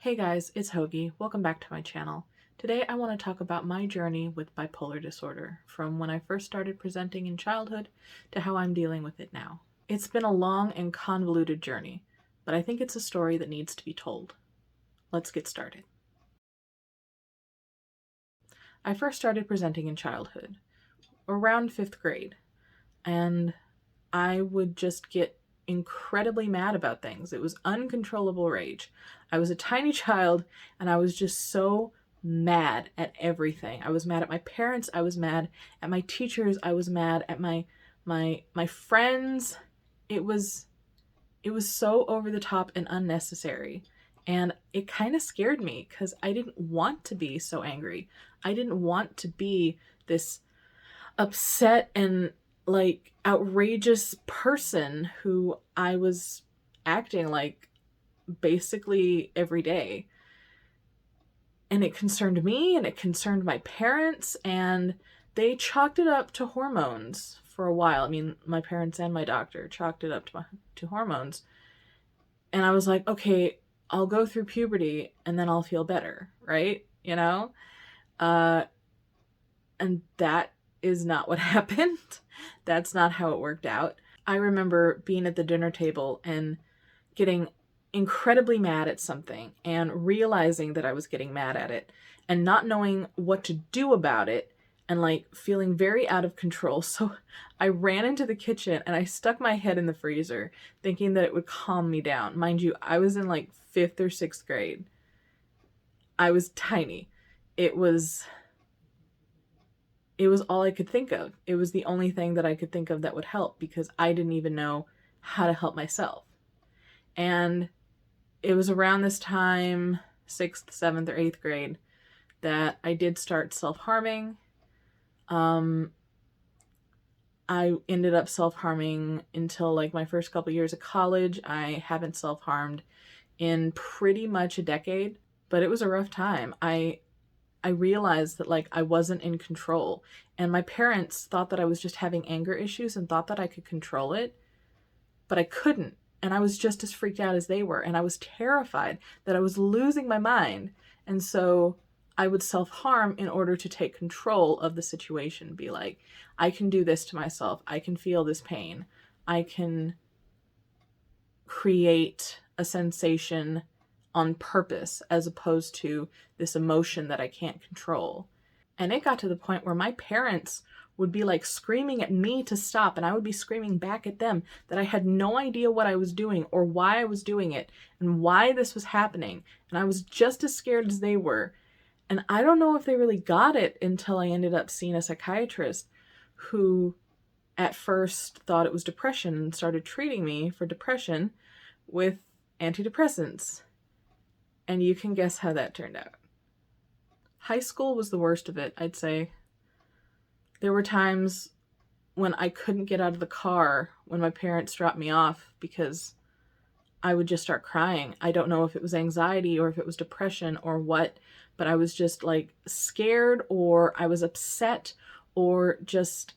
Hey guys, it's Hoagie. Welcome back to my channel. Today I want to talk about my journey with bipolar disorder, from when I first started presenting in childhood to how I'm dealing with it now. It's been a long and convoluted journey, but I think it's a story that needs to be told. Let's get started. I first started presenting in childhood, around 5th grade, and I would just get incredibly mad about things. It was uncontrollable rage. I was a tiny child and I was just so mad at everything. I was mad at my parents, I was mad at my teachers, I was mad at my friends. It was so over the top and unnecessary. And it kind of scared me because I didn't want to be so angry. I didn't want to be this upset and like outrageous person who I was acting like basically every day. And it concerned me and it concerned my parents, and they chalked it up to hormones for a while. I mean, my parents and my doctor chalked it up to hormones. And I was like, okay, I'll go through puberty and then I'll feel better, right? Uh, and that is not what happened. That's not how it worked out. I remember being at the dinner table and getting incredibly mad at something and realizing that I was getting mad at it and not knowing what to do about it and like feeling very out of control. So I ran into the kitchen and I stuck my head in the freezer thinking that it would calm me down. Mind you, I was in like 5th or 6th grade. I was tiny. It was all I could think of. It was the only thing that I could think of that would help because I didn't even know how to help myself. And it was around this time, 6th, 7th, or 8th grade, that I did start self-harming. I ended up self-harming until like my first couple years of college. I haven't self-harmed in pretty much a decade, but it was a rough time. I realized that like I wasn't in control, and my parents thought that I was just having anger issues and thought that I could control it, but I couldn't. And I was just as freaked out as they were, and I was terrified that I was losing my mind. And so I would self-harm in order to take control of the situation. Be like, I can do this to myself. I can feel this pain. I can create a sensation on purpose as opposed to this emotion that I can't control. And it got to the point where my parents would be like screaming at me to stop, and I would be screaming back at them that I had no idea what I was doing or why I was doing it and why this was happening. And I was just as scared as they were. And I don't know if they really got it until I ended up seeing a psychiatrist who at first thought it was depression and started treating me for depression with antidepressants. And you can guess how that turned out. High school was the worst of it, I'd say. There were times when I couldn't get out of the car when my parents dropped me off because I would just start crying. I don't know if it was anxiety or if it was depression or what, but I was just like scared, or I was upset, or just,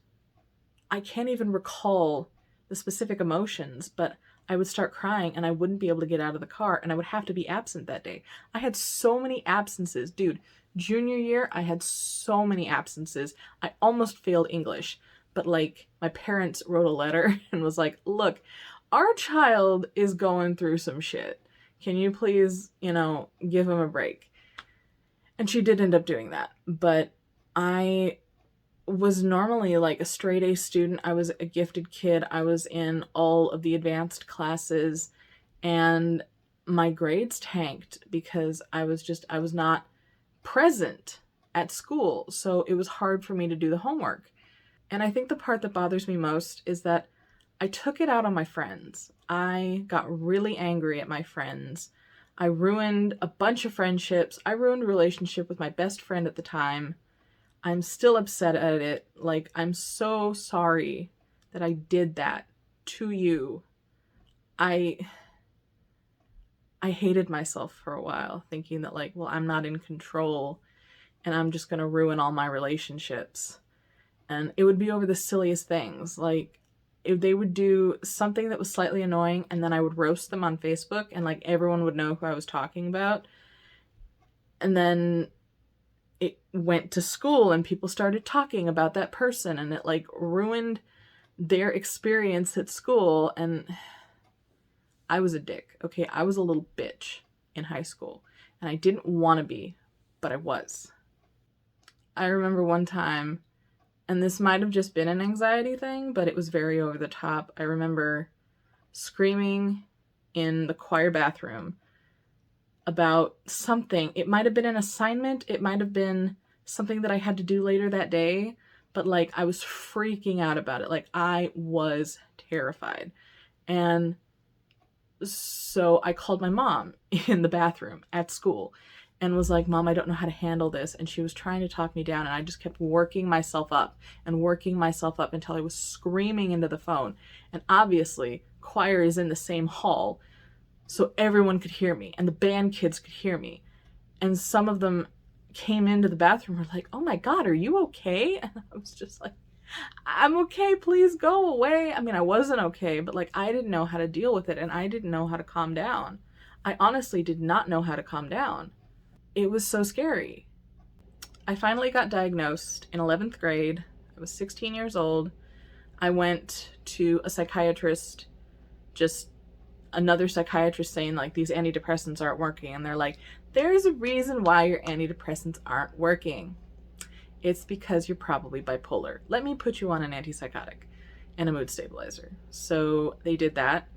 I can't even recall the specific emotions, but I would start crying and I wouldn't be able to get out of the car and I would have to be absent that day. I had so many absences, dude. Junior year, I had so many absences. I almost failed English, but like my parents wrote a letter and was like, look, our child is going through some shit. Can you please, give him a break? And she did end up doing that. But I was normally like a straight A student. I was a gifted kid. I was in all of the advanced classes, and my grades tanked because I was not present at school. So it was hard for me to do the homework. And I think the part that bothers me most is that I took it out on my friends. I got really angry at my friends. I ruined a bunch of friendships. I ruined a relationship with my best friend at the time. I'm still upset at it. Like, I'm so sorry that I did that to you. I hated myself for a while, thinking that like, well, I'm not in control and I'm just going to ruin all my relationships. And it would be over the silliest things. Like, if they would do something that was slightly annoying and then I would roast them on Facebook and like everyone would know who I was talking about. And then it went to school and people started talking about that person, and it like ruined their experience at school. And I was a dick. Okay, I was a little bitch in high school, and I didn't want to be, but I was. I remember one time, and this might have just been an anxiety thing, but it was very over the top. I remember screaming in the choir bathroom about something. It might have been an assignment. It might have been something that I had to do later that day, but like I was freaking out about it. Like I was terrified. And so I called my mom in the bathroom at school and was like, Mom, I don't know how to handle this. And she was trying to talk me down, and I just kept working myself up until I was screaming into the phone. And obviously, choir is in the same hall, so everyone could hear me, and the band kids could hear me. And some of them came into the bathroom and were like, oh my God, are you okay? And I was just like, I'm okay, please go away. I mean, I wasn't okay, but like I didn't know how to deal with it, and I didn't know how to calm down. I honestly did not know how to calm down. It was so scary. I finally got diagnosed in 11th grade. I was 16 years old. I went to a psychiatrist, just another psychiatrist saying like these antidepressants aren't working, and they're like, there's a reason why your antidepressants aren't working. It's because you're probably bipolar. Let me put you on an antipsychotic and a mood stabilizer. So they did that,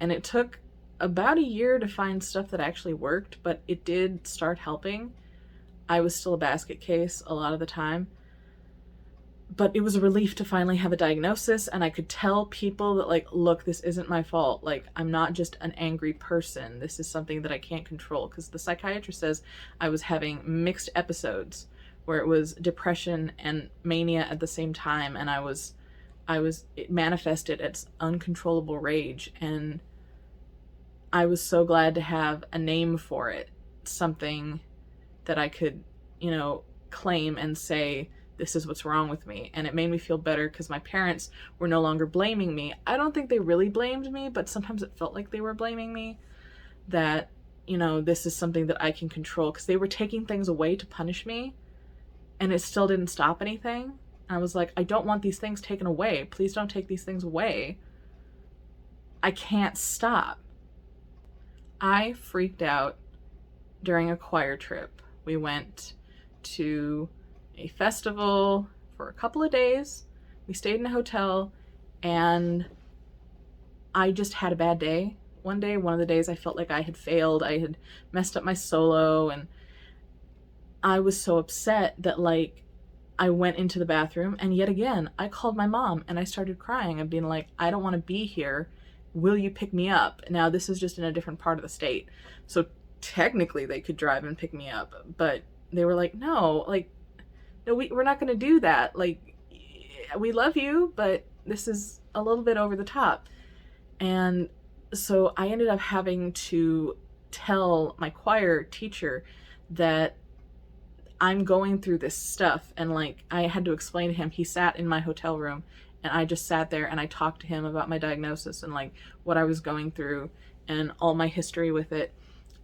and it took about a year to find stuff that actually worked, but it did start helping. I was still a basket case a lot of the time, but it was a relief to finally have a diagnosis, and I could tell people that like, look, this isn't my fault. Like, I'm not just an angry person. This is something that I can't control, because the psychiatrist says I was having mixed episodes where it was depression and mania at the same time, and it manifested as uncontrollable rage, and I was so glad to have a name for it, something that I could, claim and say, this is what's wrong with me. And it made me feel better because my parents were no longer blaming me. I don't think they really blamed me, but sometimes it felt like they were blaming me, that, this is something that I can control, because they were taking things away to punish me, and it still didn't stop anything. I was like, I don't want these things taken away. Please don't take these things away. I can't stop. I freaked out during a choir trip. We went to a festival for a couple of days. We stayed in a hotel, and I just had a bad day. One of the days I felt like I had failed. I had messed up my solo, and I was so upset that like I went into the bathroom, and yet again, I called my mom and I started crying and being like, I don't want to be here. Will you pick me up? Now, this is just in a different part of the state, so technically they could drive and pick me up, but they were like, no, we're not going to do that. Like, we love you, but this is a little bit over the top. And so I ended up having to tell my choir teacher that I'm going through this stuff, and like I had to explain to him. He sat in my hotel room, and I just sat there and I talked to him about my diagnosis and like what I was going through and all my history with it,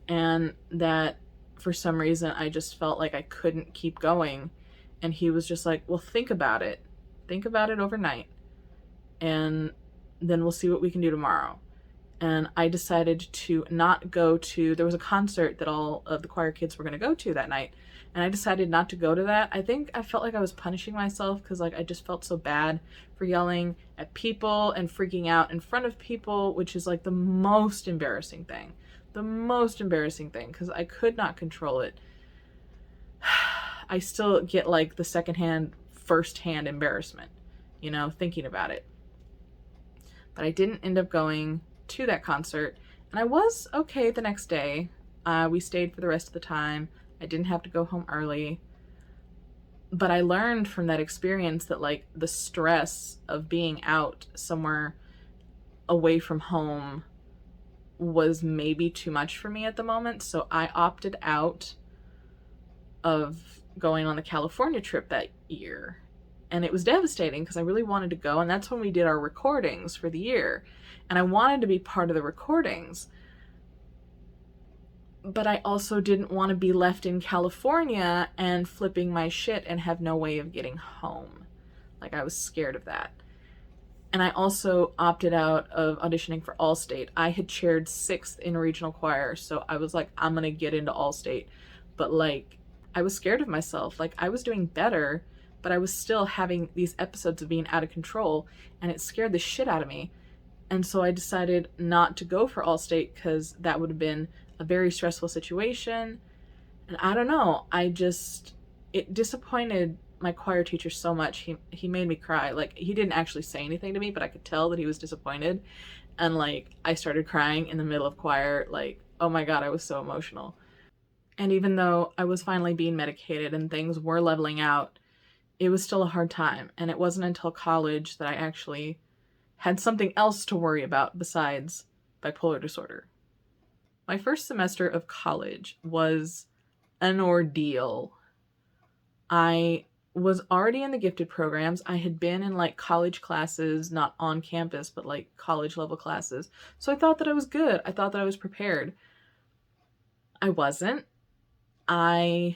and that for some reason I just felt like I couldn't keep going. And he was just like, well, think about it overnight, and then we'll see what we can do tomorrow. And I decided to not go to, there was a concert that all of the choir kids were going to go to that night, and I decided not to go to that. I think I felt like I was punishing myself, because like I just felt so bad for yelling at people and freaking out in front of people, which is like the most embarrassing thing, because I could not control it. I still get like the secondhand, firsthand embarrassment, thinking about it. But I didn't end up going to that concert, and I was okay the next day. We stayed for the rest of the time. I didn't have to go home early. But I learned from that experience that like the stress of being out somewhere away from home was maybe too much for me at the moment. So I opted out of going on the California trip that year. And it was devastating because I really wanted to go. And that's when we did our recordings for the year. And I wanted to be part of the recordings. But I also didn't want to be left in California and flipping my shit and have no way of getting home. Like, I was scared of that. And I also opted out of auditioning for Allstate. I had chaired 6th in regional choir, so I was like, I'm gonna get into Allstate. But like, I was scared of myself. Like, I was doing better, but I was still having these episodes of being out of control, and it scared the shit out of me. And so I decided not to go for Allstate because that would have been a very stressful situation. And I don't know, it disappointed my choir teacher so much. He made me cry. Like, he didn't actually say anything to me, but I could tell that he was disappointed. And like, I started crying in the middle of choir. Like, oh my God, I was so emotional. And even though I was finally being medicated and things were leveling out, it was still a hard time. And it wasn't until college that I actually had something else to worry about besides bipolar disorder. My first semester of college was an ordeal. I was already in the gifted programs. I had been in like college classes, not on campus, but like college level classes. So I thought that I was good. I thought that I was prepared. I wasn't. I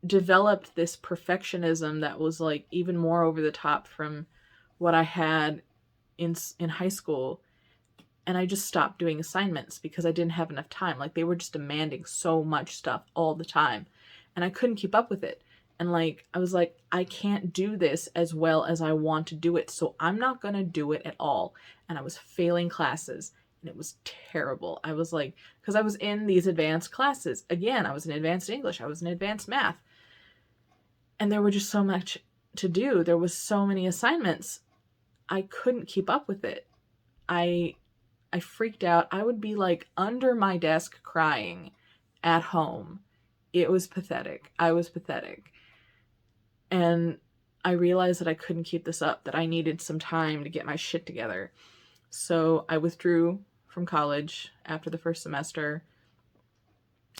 developed this perfectionism that was like even more over the top from what I had in high school. And I just stopped doing assignments because I didn't have enough time. Like, they were just demanding so much stuff all the time, and I couldn't keep up with it. And like, I was like, I can't do this as well as I want to do it, so I'm not gonna do it at all. And I was failing classes, and it was terrible. I was like, because I was in these advanced classes. Again, I was in advanced English, I was in advanced math, and there were just so much to do. There was so many assignments. I couldn't keep up with it. I freaked out. I would be like under my desk crying at home. It was pathetic. I was pathetic. And I realized that I couldn't keep this up, that I needed some time to get my shit together. So I withdrew from college after the first semester.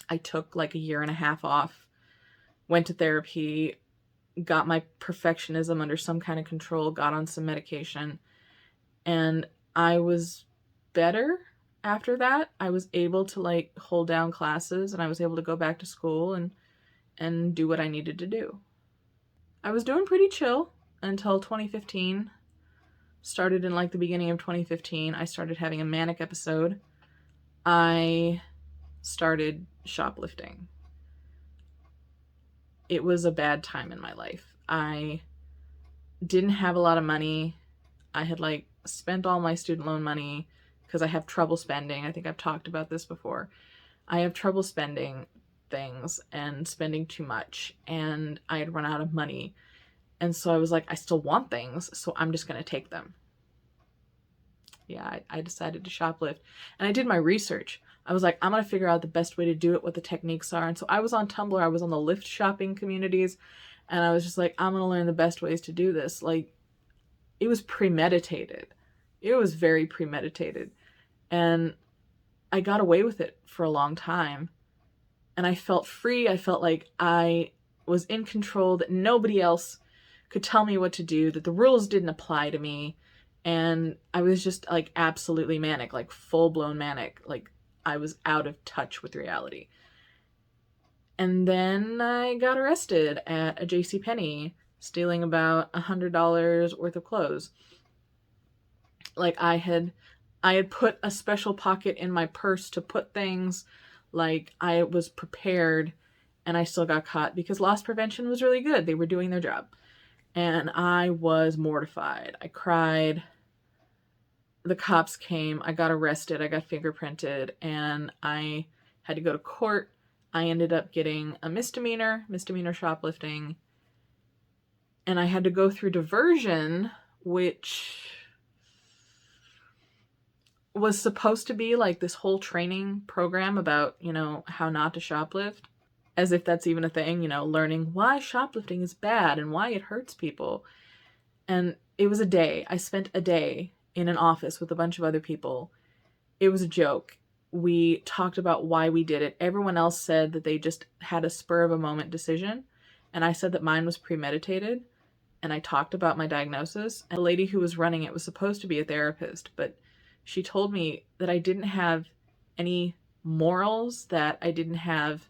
I took like a year and a half off, went to therapy, got my perfectionism under some kind of control, got on some medication, and I was better after that. I was able to like hold down classes, and I was able to go back to school and do what I needed to do. I was doing pretty chill until 2015. Started in like the beginning of 2015. I started having a manic episode. I started shoplifting. It was a bad time in my life. I didn't have a lot of money. I had like spent all my student loan money because I have trouble spending. I think I've talked about this before. I have trouble spending things and spending too much, and I had run out of money. And so I was like, I still want things, so I'm just going to take them. Yeah, I decided to shoplift, and I did my research. I was like, I'm going to figure out the best way to do it, what the techniques are. And so I was on Tumblr, I was on the Lyft shopping communities, and I was just like, I'm going to learn the best ways to do this. Like, it was premeditated. It was very premeditated. And I got away with it for a long time. And I felt free. I felt like I was in control, that nobody else could tell me what to do, that the rules didn't apply to me. And I was just like absolutely manic, like full-blown manic. Like, I was out of touch with reality. And then I got arrested at a JCPenney, stealing about $100 worth of clothes. Like, I had put a special pocket in my purse to put things. Like, I was prepared, and I still got caught because loss prevention was really good. They were doing their job. And I was mortified. I cried. The cops came. I got arrested. I got fingerprinted, and I had to go to court. I ended up getting a misdemeanor shoplifting. And I had to go through diversion, which was supposed to be like this whole training program about, how not to shoplift. As if that's even a thing, learning why shoplifting is bad and why it hurts people. And it was a day. I spent a day in an office with a bunch of other people. It was a joke. We talked about why we did it. Everyone else said that they just had a spur of a moment decision. And I said that mine was premeditated. And I talked about my diagnosis. And the lady who was running it was supposed to be a therapist, but she told me that I didn't have any morals, that I didn't have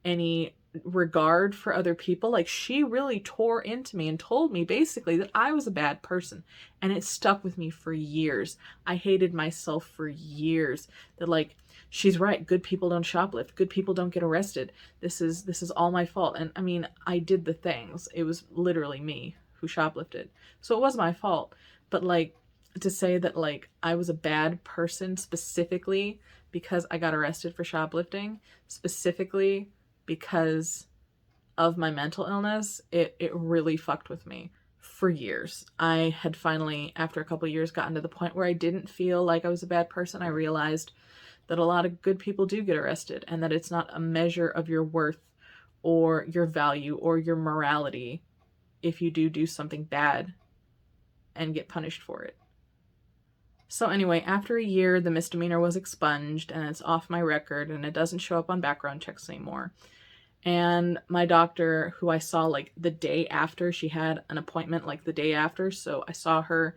any regard for other people. Like, she really tore into me and told me basically that I was a bad person, and it stuck with me for years. I hated myself for years. That, like, she's right, good people don't shoplift, good people don't get arrested, this is all my fault. And I mean, I did the things. It was literally me who shoplifted, so it was my fault. But like, to say that like I was a bad person specifically because I got arrested for shoplifting, specifically because of my mental illness, it really fucked with me for years. I had finally, after a couple of years, gotten to the point where I didn't feel like I was a bad person. I realized that a lot of good people do get arrested, and that it's not a measure of your worth or your value or your morality if you do something bad and get punished for it. So anyway, after a year, the misdemeanor was expunged and it's off my record, and it doesn't show up on background checks anymore. And my doctor, who I saw like the day after, she had an appointment like the day after, so I saw her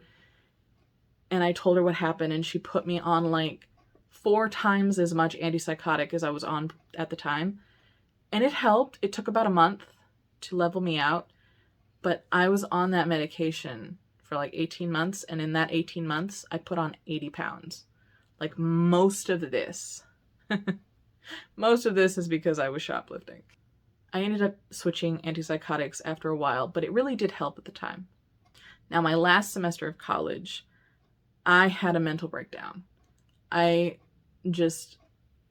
and I told her what happened, and she put me on like 4 times as much antipsychotic as I was on at the time. And it helped. It took about a month to level me out, but I was on that medication for like 18 months, and in that 18 months, I put on 80 pounds. Like, most of this is because I was shoplifting. I ended up switching antipsychotics after a while, but it really did help at the time. Now, my last semester of college, I had a mental breakdown. I just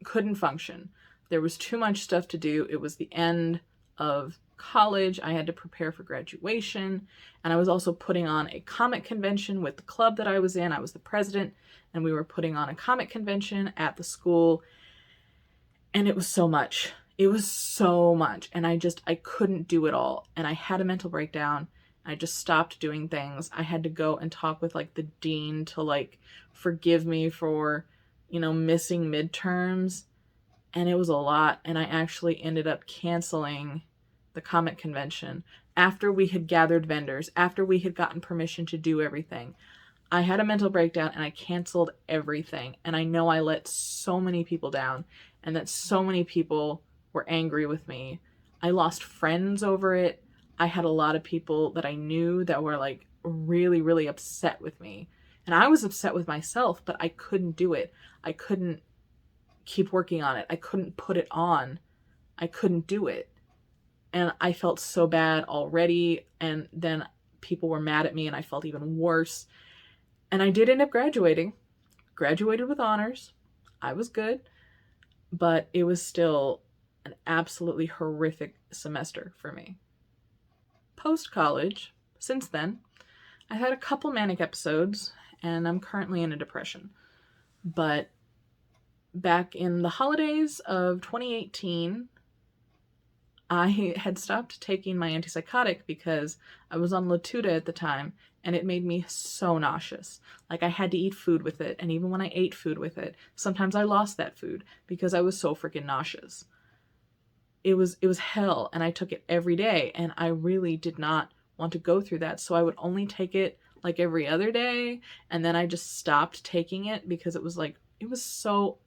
couldn't function. There was too much stuff to do. It was the end of college. I had to prepare for graduation, and I was also putting on a comic convention with the club that I was in. I was the president, and we were putting on a comic convention at the school, and it was so much. It was so much, and I couldn't do it all, and I had a mental breakdown. I just stopped doing things. I had to go and talk with like the dean to like forgive me for, missing midterms, and it was a lot. And I actually ended up canceling the comic convention after we had gathered vendors, after we had gotten permission to do everything. I had a mental breakdown and I canceled everything. And I know I let so many people down, and that so many people were angry with me. I lost friends over it. I had a lot of people that I knew that were like really, really upset with me. And I was upset with myself, but I couldn't do it. I couldn't keep working on it. I couldn't put it on. I couldn't do it. And I felt so bad already. And then people were mad at me, and I felt even worse. And I did end up graduated with honors. I was good, but it was still an absolutely horrific semester for me. Post-college, since then, I've had a couple manic episodes, and I'm currently in a depression. But back in the holidays of 2018, I had stopped taking my antipsychotic because I was on Latuda at the time, and it made me so nauseous. Like, I had to eat food with it, and even when I ate food with it, sometimes I lost that food because I was so freaking nauseous. It was hell, and I took it every day, and I really did not want to go through that. So I would only take it like every other day, and then I just stopped taking it because it was so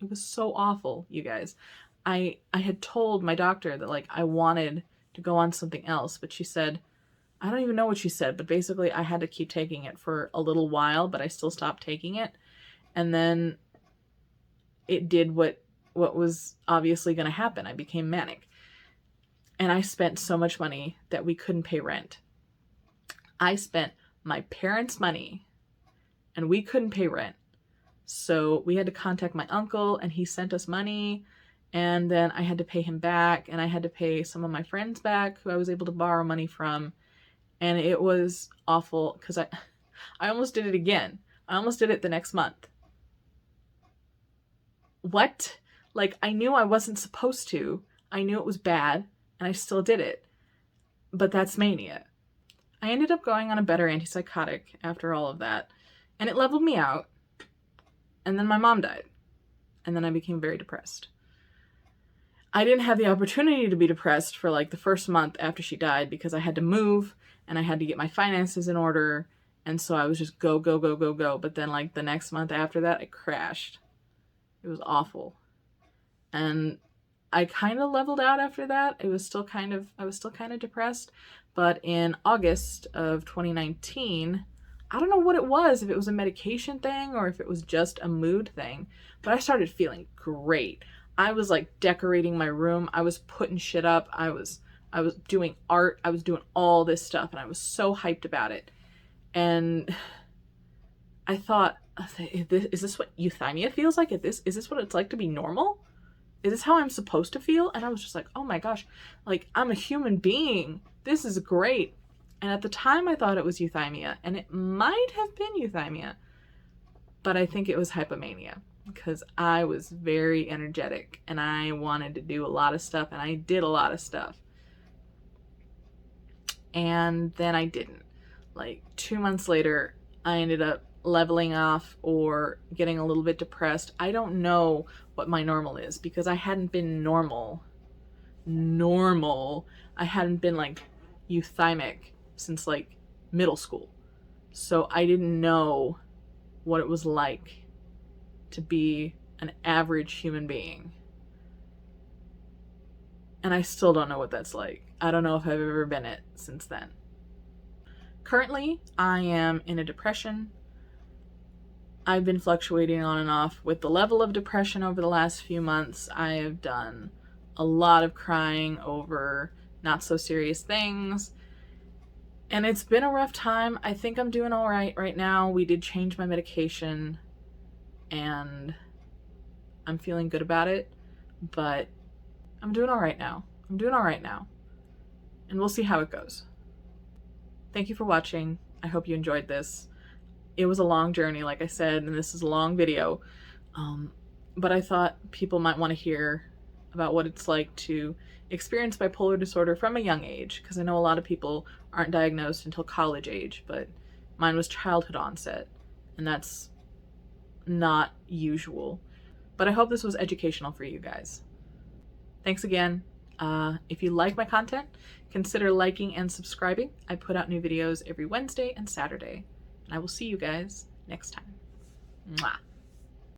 awful, you guys. I had told my doctor that like I wanted to go on something else, but she said, I don't even know what she said, but basically I had to keep taking it for a little while, but I still stopped taking it. And then it did what was obviously going to happen. I became manic. And I spent so much money that we couldn't pay rent. I spent my parents' money and we couldn't pay rent. So we had to contact my uncle, and he sent us money, and then I had to pay him back, and I had to pay some of my friends back who I was able to borrow money from. And it was awful because I almost did it again. I almost did it the next month. What? Like, I knew I wasn't supposed to. I knew it was bad, and I still did it. But that's mania. I ended up going on a better antipsychotic after all of that, and it leveled me out. And then my mom died, and then I became very depressed. I didn't have the opportunity to be depressed for like the first month after she died because I had to move and I had to get my finances in order, and so I was just go. But then like the next month after that, I crashed. It was awful. And I kind of leveled out after that. I was still kind of depressed. But in August of 2019, I don't know what it was, if it was a medication thing or if it was just a mood thing, but I started feeling great. I was like decorating my room. I was putting shit up. I was doing art. I was doing all this stuff and I was so hyped about it. And I thought, is this what euthymia feels like? Is this what it's like to be normal? Is this how I'm supposed to feel? And I was just like, oh my gosh, like I'm a human being. This is great. And at the time I thought it was euthymia, and it might have been euthymia, but I think it was hypomania because I was very energetic and I wanted to do a lot of stuff, and I did a lot of stuff. And then I didn't. Like 2 months later, I ended up leveling off or getting a little bit depressed. I don't know what my normal is because I hadn't been normal. I hadn't been like euthymic since like middle school. So I didn't know what it was like to be an average human being. And I still don't know what that's like. I don't know if I've ever been it since then. Currently, I am in a depression. I've been fluctuating on and off with the level of depression over the last few months. I have done a lot of crying over not so serious things. And it's been a rough time. I think I'm doing all right now. We did change my medication and I'm feeling good about it, but I'm doing all right now. And we'll see how it goes. Thank you for watching. I hope you enjoyed this. It was a long journey, like I said, and this is a long video. But I thought people might want to hear about what it's like to experience bipolar disorder from a young age, because I know a lot of people aren't diagnosed until college age, but mine was childhood onset, and that's not usual. But I hope this was educational for you guys. Thanks again. If you like my content, consider liking and subscribing. I put out new videos every Wednesday and Saturday. And I will see you guys next time. Mwah.